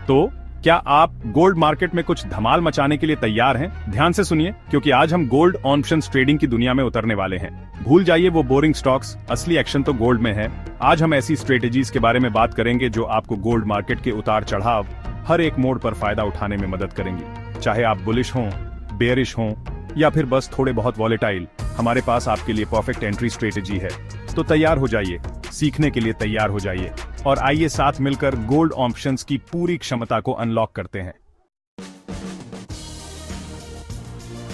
तो क्या आप गोल्ड मार्केट में कुछ धमाल मचाने के लिए तैयार हैं? ध्यान से सुनिए, क्योंकि आज हम गोल्ड ऑप्शंस ट्रेडिंग की दुनिया में उतरने वाले हैं। भूल जाइए वो बोरिंग स्टॉक्स, असली एक्शन तो गोल्ड में है। आज हम ऐसी स्ट्रेटेजीज के बारे में बात करेंगे जो आपको गोल्ड मार्केट के उतार चढ़ाव हर एक मोड़ पर फायदा उठाने में मदद करेंगी। चाहे आप बुलिश हों, बेयरिश हों या फिर बस थोड़े बहुत वॉलेटाइल, हमारे पास आपके लिए परफेक्ट एंट्री स्ट्रेटेजी है। तो तैयार हो जाइए, सीखने के लिए तैयार हो जाइए और आइए साथ मिलकर गोल्ड ऑप्शंस की पूरी क्षमता को अनलॉक करते हैं।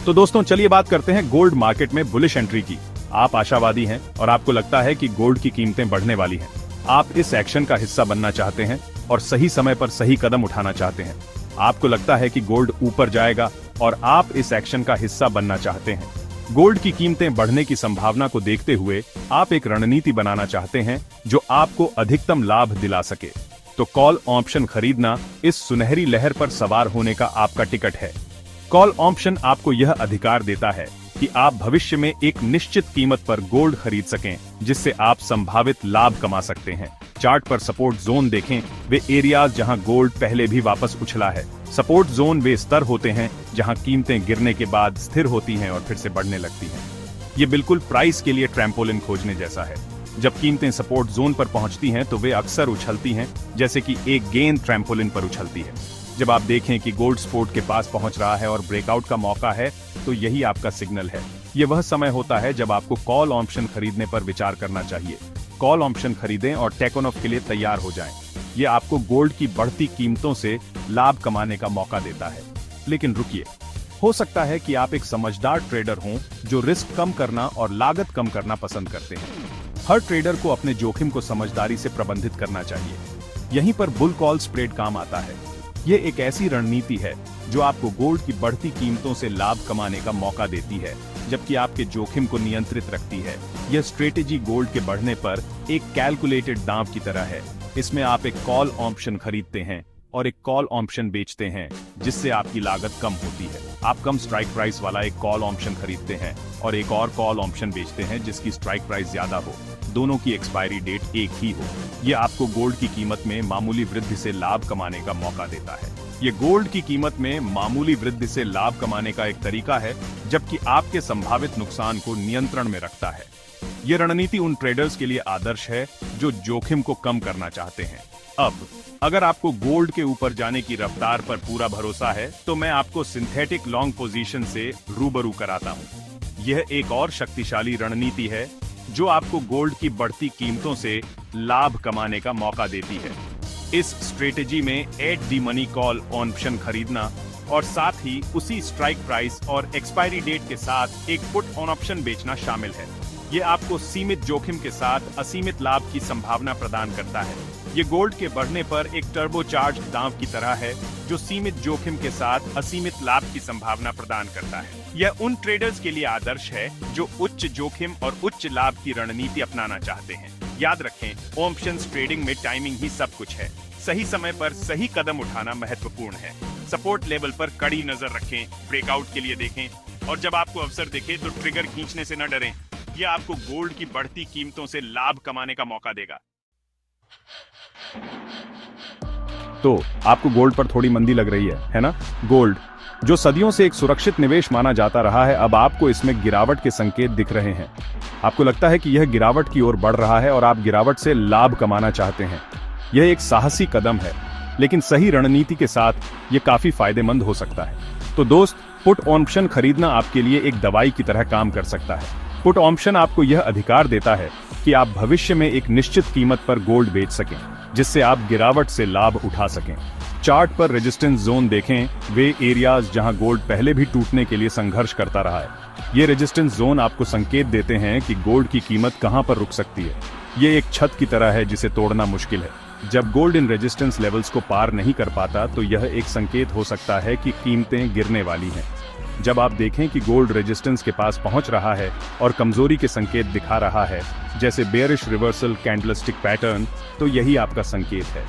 तो दोस्तों चलिए बात करते हैं गोल्ड मार्केट में बुलिश एंट्री की। आप आशावादी हैं और आपको लगता है कि गोल्ड की कीमतें बढ़ने वाली हैं। आप इस एक्शन का हिस्सा बनना चाहते हैं और सही समय पर सही कदम उठाना चाहते हैं। आपको लगता है कि गोल्ड ऊपर जाएगा और आप इस एक्शन का हिस्सा बनना चाहते हैं। गोल्ड की कीमतें बढ़ने की संभावना को देखते हुए आप एक रणनीति बनाना चाहते हैं जो आपको अधिकतम लाभ दिला सके। तो कॉल ऑप्शन खरीदना इस सुनहरी लहर पर सवार होने का आपका टिकट है। कॉल ऑप्शन आपको यह अधिकार देता है कि आप भविष्य में एक निश्चित कीमत पर गोल्ड खरीद सकें, जिससे आप संभावित लाभ कमा सकते हैं। चार्ट पर सपोर्ट जोन देखें, वे एरियाज जहां गोल्ड पहले भी वापस उछला है। सपोर्ट जोन वे स्तर होते हैं जहां कीमतें गिरने के बाद स्थिर होती हैं और फिर से बढ़ने लगती हैं। ये बिल्कुल प्राइस के लिए ट्रैम्पोलिन खोजने जैसा है। जब कीमतें सपोर्ट जोन पर पहुंचती हैं तो वे अक्सर उछलती हैं, जैसे कि एक गेंद ट्रैम्पोलिन पर उछलती है। जब आप देखें कि गोल्ड सपोर्ट के पास पहुंच रहा है और ब्रेकआउट का मौका है, तो यही आपका सिग्नल है। ये वह समय होता है जब आपको कॉल ऑप्शन खरीदने पर विचार करना चाहिए। कॉल ऑप्शन खरीदें और टेक ऑन ऑफ के लिए तैयार हो जाएं। ये आपको गोल्ड की बढ़ती कीमतों से लाभ कमाने का मौका देता है। लेकिन रुकिए, हो सकता है कि आप एक समझदार ट्रेडर हों जो रिस्क कम करना और लागत कम करना पसंद करते हैं। हर ट्रेडर को अपने जोखिम को समझदारी से प्रबंधित करना चाहिए। यहीं पर बुल कॉल स्प्रेड काम आता है। ये एक ऐसी रणनीति है जो आपको गोल्ड की बढ़ती कीमतों से लाभ कमाने का मौका देती है, जबकि आपके जोखिम को नियंत्रित रखती है। यह स्ट्रेटेजी गोल्ड के बढ़ने पर एक कैलकुलेटेड दांव की तरह है। इसमें आप एक कॉल ऑप्शन खरीदते हैं और एक कॉल ऑप्शन बेचते हैं, जिससे आपकी लागत कम होती है। आप कम स्ट्राइक प्राइस वाला एक कॉल ऑप्शन खरीदते हैं और एक और कॉल ऑप्शन बेचते हैं जिसकी स्ट्राइक प्राइस ज्यादा हो। दोनों की एक्सपायरी डेट एक ही हो। यह आपको गोल्ड की कीमत में मामूली वृद्धि से लाभ कमाने का मौका देता है। ये गोल्ड की कीमत में मामूली वृद्धि से लाभ कमाने का एक तरीका है, जबकि आपके संभावित नुकसान को नियंत्रण में रखता है। ये रणनीति उन ट्रेडर्स के लिए आदर्श है जो जोखिम को कम करना चाहते हैं। अब अगर आपको गोल्ड के ऊपर जाने की रफ्तार पर पूरा भरोसा है, तो मैं आपको सिंथेटिक लॉन्ग पोजीशन से रूबरू कराता हूं। यह एक और शक्तिशाली रणनीति है जो आपको गोल्ड की बढ़ती कीमतों से लाभ कमाने का मौका देती है। इस स्ट्रेटेजी में at the money call option खरीदना और साथ ही उसी स्ट्राइक प्राइस और एक्सपायरी डेट के साथ एक पुट ऑन ऑप्शन बेचना शामिल है। ये आपको सीमित जोखिम के साथ असीमित लाभ की संभावना प्रदान करता है। ये गोल्ड के बढ़ने पर एक टर्बोचार्ज दांव की तरह है जो सीमित जोखिम के साथ असीमित लाभ की संभावना प्रदान करता है। यह उन ट्रेडर्स के लिए आदर्श है जो उच्च जोखिम और उच्च लाभ की रणनीति अपनाना चाहते हैं। याद रखें, ऑप्शंस ट्रेडिंग में टाइमिंग ही सब कुछ है। सही समय पर सही कदम उठाना महत्वपूर्ण है। सपोर्ट लेवल पर कड़ी नजर रखें, ब्रेकआउट के लिए देखें और जब आपको अवसर दिखे तो ट्रिगर खींचने से न डरें। यह आपको गोल्ड की बढ़ती कीमतों से लाभ कमाने का मौका देगा। तो आपको गोल्ड पर थोड़ी मंदी लग रही है ना? गोल्ड जो सदियों से एक सुरक्षित निवेश माना जाता रहा है, अब आपको इसमें गिरावट के संकेत दिख रहे हैं। आपको लगता है कि यह गिरावट की ओर बढ़ रहा है और आप गिरावट से लाभ कमाना चाहते हैं। यह एक साहसी कदम है, लेकिन सही रणनीति के साथ यह काफी फायदेमंद हो सकता है। तो दोस्त, पुट ऑप्शन खरीदना आपके लिए एक दवाई की तरह काम कर सकता है। पुट ऑप्शन आपको यह अधिकार देता है कि आप भविष्य में एक निश्चित कीमत पर गोल्ड बेच सकें, जिससे आप गिरावट से लाभ उठा सकें। चार्ट पर रेजिस्टेंस जोन देखें, वे एरियाज जहां गोल्ड पहले भी टूटने के लिए संघर्ष करता रहा है। ये रेजिस्टेंस जोन आपको संकेत देते हैं कि गोल्ड की कीमत कहां पर रुक सकती है। ये एक छत की तरह है जिसे तोड़ना मुश्किल है। जब गोल्ड इन रेजिस्टेंस लेवल्स को पार नहीं कर पाता, तो यह एक संकेत हो सकता है कि कीमतें गिरने वाली हैं। जब आप देखें कि गोल्ड रेजिस्टेंस के पास पहुंच रहा है और कमजोरी के संकेत दिखा रहा है, जैसे बेयरिश रिवर्सल कैंडलस्टिक पैटर्न, तो यही आपका संकेत है।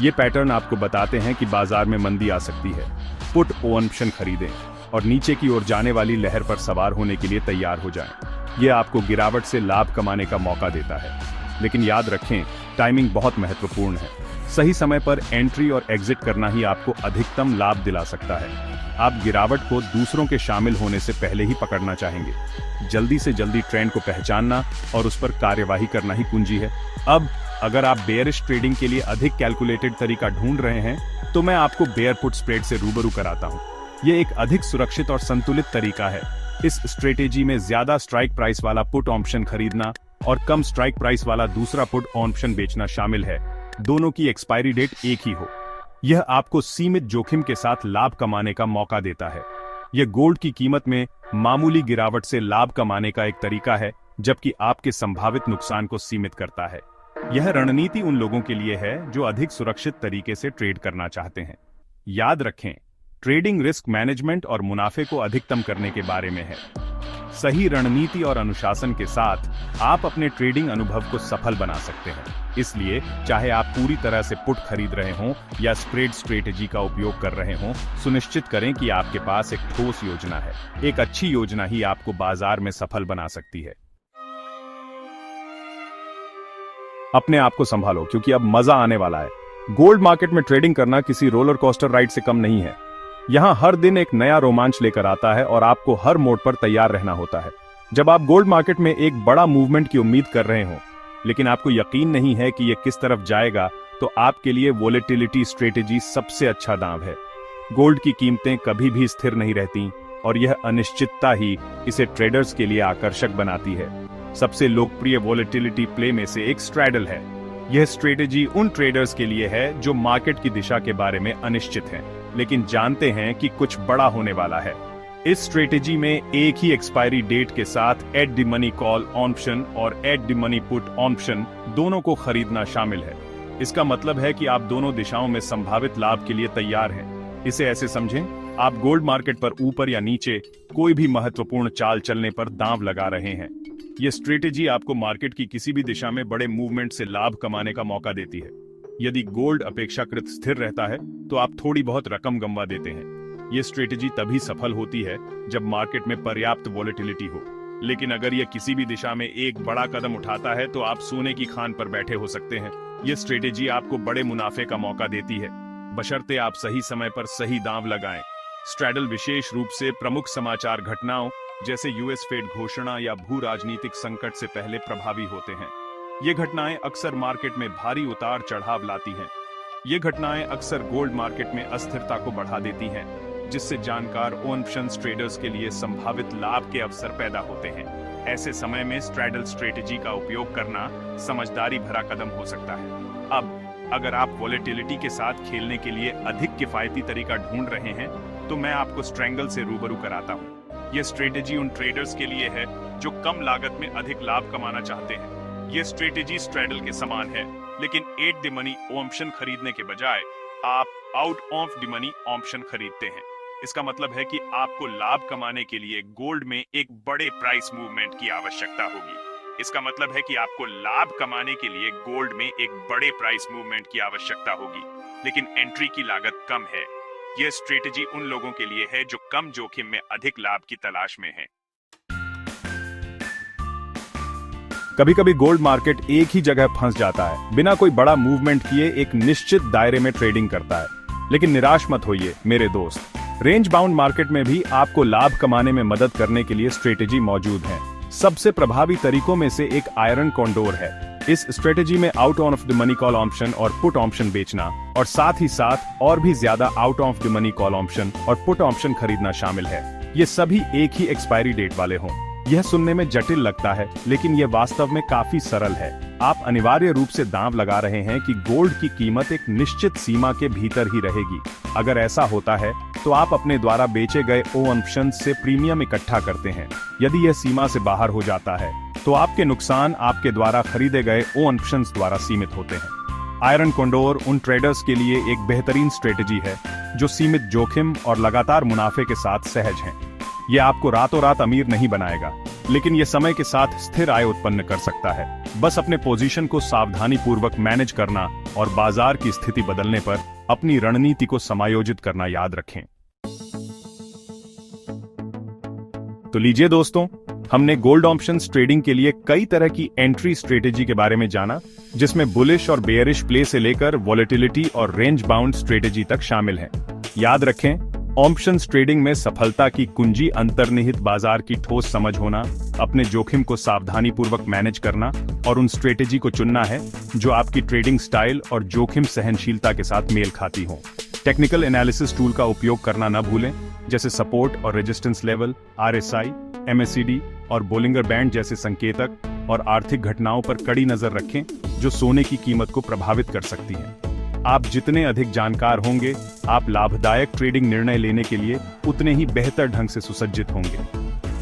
ये पैटर्न आपको बताते हैं कि बाजार में मंदी आ सकती है। पुट ऑप्शन खरीदें और नीचे की ओर जाने वाली लहर पर सवार होने के लिए तैयार हो जाएं। यह आपको गिरावट से लाभ कमाने का मौका देता है। लेकिन याद रखें, टाइमिंग बहुत महत्वपूर्ण है। सही समय पर एंट्री और एग्जिट करना ही आपको अधिकतम लाभ दिला सकता है। आप गिरावट को दूसरों के शामिल होने से पहले ही पकड़ना चाहेंगे। जल्दी से जल्दी ट्रेंड को पहचानना और उस पर कार्यवाही करना ही कुंजी है। अब अगर आप बेयरिश ट्रेडिंग के लिए अधिक कैलकुलेटेड तरीका ढूंढ रहे हैं, तो मैं आपको बेयर पुट स्प्रेड से रूबरू कराता हूं। यह एक अधिक सुरक्षित और संतुलित तरीका है। इस स्ट्रेटेजी में ज्यादा स्ट्राइक प्राइस वाला पुट ऑप्शन खरीदना और कम स्ट्राइक प्राइस वाला दूसरा पुट ऑप्शन बेचना शामिल है। दोनों की एक्सपायरी डेट एक ही हो। यह आपको सीमित जोखिम के साथ लाभ कमाने का मौका देता है। यह गोल्ड की कीमत में मामूली गिरावट से लाभ कमाने का एक तरीका है, जबकि आपके संभावित नुकसान को सीमित करता है। यह रणनीति उन लोगों के लिए है जो अधिक सुरक्षित तरीके से ट्रेड करना चाहते हैं। याद रखें, ट्रेडिंग रिस्क मैनेजमेंट और मुनाफे को अधिकतम करने के बारे में है। सही रणनीति और अनुशासन के साथ आप अपने ट्रेडिंग अनुभव को सफल बना सकते हैं। इसलिए चाहे आप पूरी तरह से पुट खरीद रहे हों या स्प्रेड स्ट्रेटेजी का उपयोग कर रहे हों, सुनिश्चित करें कि आपके पास एक ठोस योजना है। एक अच्छी योजना ही आपको बाजार में सफल बना सकती है। अपने आप को संभालो, क्योंकि अब मजा आने वाला है। गोल्ड मार्केट में ट्रेडिंग करना किसी रोलर कोस्टर राइड से कम नहीं है। यहाँ हर दिन एक नया रोमांच लेकर आता है और आपको हर मोड़ पर तैयार रहना होता है। जब आप गोल्ड मार्केट में एक बड़ा मूवमेंट की उम्मीद कर रहे हो, लेकिन आपको यकीन नहीं है कि यह किस तरफ जाएगा, तो आपके लिए वोलेटिलिटी स्ट्रेटेजी सबसे अच्छा दांव है। गोल्ड की कीमतें कभी भी स्थिर नहीं रहती और यह अनिश्चितता ही इसे ट्रेडर्स के लिए आकर्षक बनाती है। सबसे लोकप्रिय वोलेटिलिटी प्ले में से एक स्ट्रैडल है। यह स्ट्रेटेजी उन ट्रेडर्स के लिए है जो मार्केट की दिशा के बारे में अनिश्चित हैं, लेकिन जानते हैं कि कुछ बड़ा होने वाला है। इस स्ट्रेटेजी में एक ही एक्सपायरी डेट के साथ at the money call option और at the money put option दोनों को खरीदना शामिल है। इसका मतलब है कि आप दोनों दिशाओं में संभावित लाभ के लिए तैयार हैं। इसे ऐसे समझें, आप गोल्ड मार्केट पर ऊपर या नीचे कोई भी महत्वपूर्ण चाल चलने पर दांव लगा रहे हैं। यह स्ट्रेटेजी आपको मार्केट की किसी भी दिशा में बड़े मूवमेंट से लाभ कमाने का मौका देती है। यदि गोल्ड अपेक्षाकृत स्थिर रहता है, तो आप थोड़ी बहुत रकम गंवा देते हैं। यह स्ट्रेटेजी तभी सफल होती है जब मार्केट में पर्याप्त वोलेटिलिटी हो। लेकिन अगर यह किसी भी दिशा में एक बड़ा कदम उठाता है, तो आप सोने की खान पर बैठे हो सकते हैं। यह स्ट्रेटेजी आपको बड़े मुनाफे का मौका देती है, बशर्ते आप सही समय पर सही दांव लगाएं। स्ट्रैडल विशेष रूप से प्रमुख समाचार घटनाओं जैसे यूएस फेड घोषणा या भू राजनीतिक संकट से पहले प्रभावी होते हैं। ये घटनाएं अक्सर मार्केट में भारी उतार चढ़ाव लाती हैं। ये घटनाएं अक्सर गोल्ड मार्केट में अस्थिरता को बढ़ा देती हैं, जिससे जानकार ऑप्शंस ट्रेडर्स के लिए संभावित लाभ के अवसर पैदा होते हैं। ऐसे समय में स्ट्रैडल स्ट्रेटेजी का उपयोग करना समझदारी भरा कदम हो सकता है। अब अगर आप वोलेटिलिटी के साथ खेलने के लिए अधिक किफायती तरीका ढूंढ रहे हैं, तो मैं आपको स्ट्रैंगल से रूबरू कराता हूँ। यह स्ट्रेटेजी उन ट्रेडर्स के लिए है जो कम लागत में अधिक लाभ कमाना चाहते हैं। यह स्ट्रेटेजी स्ट्रैडल के समान है, लेकिन एट द मनी ऑप्शन खरीदने के बजाय आप out of the money option खरीदते हैं। इसका मतलब है कि आपको लाभ कमाने के लिए गोल्ड में एक बड़े प्राइस मूवमेंट की आवश्यकता होगी। इसका मतलब है कि आपको लाभ कमाने के लिए गोल्ड में एक बड़े प्राइस मूवमेंट की आवश्यकता होगी, लेकिन एंट्री की लागत कम है। यह स्ट्रेटेजी उन लोगों के लिए है जो कम जोखिम में अधिक लाभ की तलाश में हैं। कभी कभी गोल्ड मार्केट एक ही जगह फंस जाता है, बिना कोई बड़ा मूवमेंट किए एक निश्चित दायरे में ट्रेडिंग करता है। लेकिन निराश मत होइए मेरे दोस्त, रेंज बाउंड मार्केट में भी आपको लाभ कमाने में मदद करने के लिए स्ट्रेटेजी मौजूद है। सबसे प्रभावी तरीकों में से एक आयरन कॉन्डोर है। इस स्ट्रेटेजी में out of the money call option और पुट ऑप्शन बेचना और साथ ही साथ और भी ज्यादा out of the money call option और पुट ऑप्शन खरीदना शामिल है। ये सभी एक ही एक्सपायरी डेट वाले हों। यह सुनने में जटिल लगता है, लेकिन यह वास्तव में काफी सरल है। आप अनिवार्य रूप से दांव लगा रहे हैं कि गोल्ड की कीमत एक निश्चित सीमा के भीतर ही रहेगी। अगर ऐसा होता है, तो आप अपने द्वारा बेचे गए ऑप्शंस से प्रीमियम इकट्ठा करते हैं। यदि यह सीमा से बाहर हो जाता है, तो आपके नुकसान आपके द्वारा खरीदे गए ऑप्शंस द्वारा सीमित होते हैं। आयरन कॉन्डोर उन ट्रेडर्स के लिए एक बेहतरीन स्ट्रेटेजी है जो सीमित जोखिम और लगातार मुनाफे के साथ सहज हैं। यह आपको रातों रात अमीर नहीं बनाएगा, लेकिन यह समय के साथ स्थिर आय उत्पन्न कर सकता है। बस अपने पोजीशन को सावधानी पूर्वक मैनेज करना और बाजार की स्थिति बदलने पर अपनी रणनीति को समायोजित करना याद रखें। तो लीजिए दोस्तों, हमने गोल्ड ऑप्शंस ट्रेडिंग के लिए कई तरह की एंट्री स्ट्रेटेजी के बारे में जाना, जिसमें बुलिश और बेयरिश प्ले से लेकर वॉलेटिलिटी और रेंज बाउंड स्ट्रेटेजी तक शामिल हैं। याद रखें, ऑप्शंस ट्रेडिंग में सफलता की कुंजी अंतर्निहित बाजार की ठोस समझ होना, अपने जोखिम को सावधानीपूर्वक मैनेज करना और उन स्ट्रेटेजी को चुनना है जो आपकी ट्रेडिंग स्टाइल और जोखिम सहनशीलता के साथ मेल खाती हो। टेक्निकल एनालिसिस टूल का उपयोग करना न भूलें, जैसे सपोर्ट और रेजिस्टेंस लेवल, RSI, MACD और बोलिंगर बैंड जैसे संकेतक, और आर्थिक घटनाओं पर कड़ी नजर रखें जो सोने की कीमत को प्रभावित कर सकती हैं। आप जितने अधिक जानकार होंगे, आप लाभदायक ट्रेडिंग निर्णय लेने के लिए उतने ही बेहतर ढंग से सुसज्जित होंगे।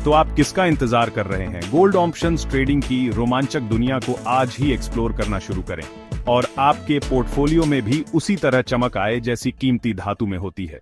तो आप किसका इंतजार कर रहे हैं? गोल्ड ऑप्शंस ट्रेडिंग की रोमांचक दुनिया को आज ही एक्सप्लोर करना शुरू करें और आपके पोर्टफोलियो में भी उसी तरह चमक आए जैसी कीमती धातु में होती है।